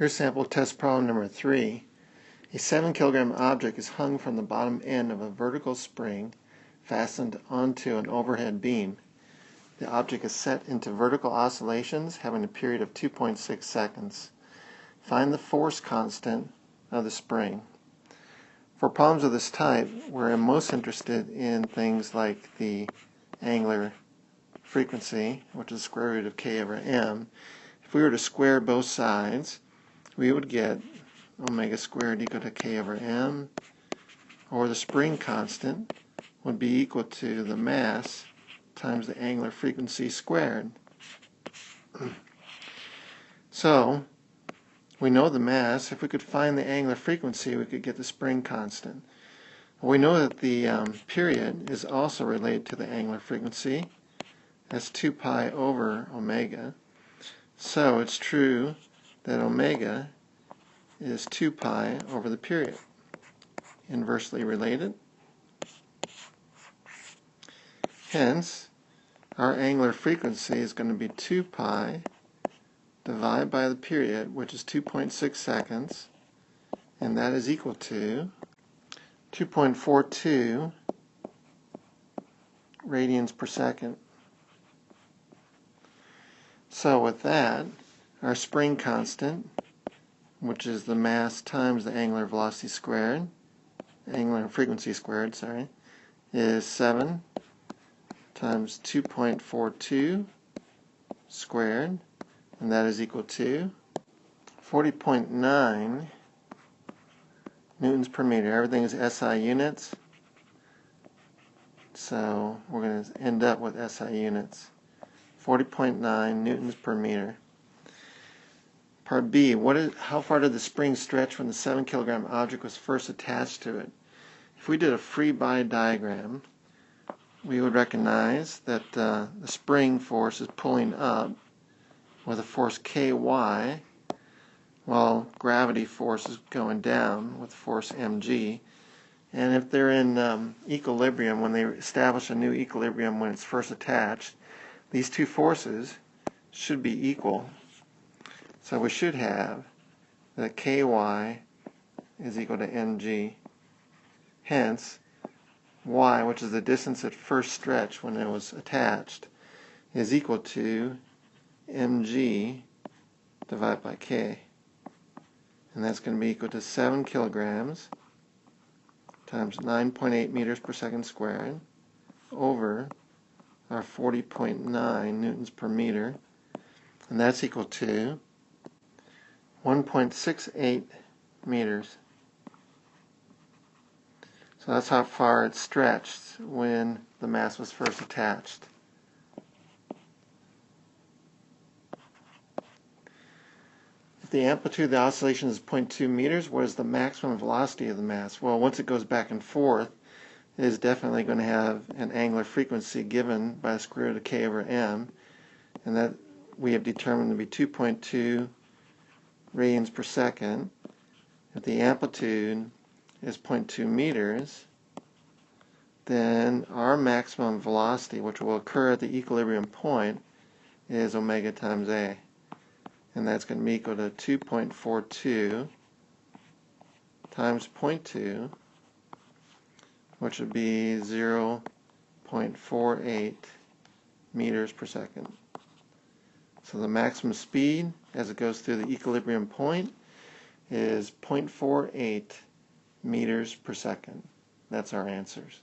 Here's sample test problem number 3. A 7 kilogram object is hung from the bottom end of a vertical spring fastened onto an overhead beam. The object is set into vertical oscillations having a period of 2.6 seconds. Find the force constant of the spring. For problems of this type, we're most interested in things like the angular frequency, which is the square root of k over m. If we were to square both sides, we would get omega squared equal to k over m, or the spring constant would be equal to the mass times the angular frequency squared. So, we know the mass. If we could find the angular frequency, we could get the spring constant. We know that the period is also related to the angular frequency. That's 2 pi over omega. So it's true that omega is 2 pi over the period. Inversely related. Hence, our angular frequency is going to be 2 pi divided by the period, which is 2.6 seconds, and that is equal to 2.42 radians per second. So with that, our spring constant, which is the mass times the angular velocity squared, angular frequency squared, is 7 times 2.42 squared, and that is equal to 40.9 newtons per meter. Everything is SI units, so we're going to end up with SI units. 40.9 newtons per meter. Part B, how far did the spring stretch when the 7 kilogram object was first attached to it? If we did a free body diagram, we would recognize that the spring force is pulling up with a force Ky, while gravity force is going down with force mg. And if they're in equilibrium, when they establish a new equilibrium when it's first attached, these two forces should be equal. So we should have that Ky is equal to mg. Hence, y, which is the distance at first stretch when it was attached, is equal to mg divided by k. And that's going to be equal to 7 kilograms times 9.8 meters per second squared over our 40.9 newtons per meter. And that's equal to 1.68 meters. So that's how far it stretched when the mass was first attached. If the amplitude of the oscillation is 0.2 meters, what is the maximum velocity of the mass? Well, once it goes back and forth, it is definitely going to have an angular frequency given by the square root of k over m, and that we have determined to be 2.2 radians per second. If the amplitude is 0.2 meters, then our maximum velocity, which will occur at the equilibrium point, is omega times a. And that's going to be equal to 2.42 times 0.2, which would be 0.48 meters per second. So the maximum speed as it goes through the equilibrium point is 0.48 meters per second. That's our answers.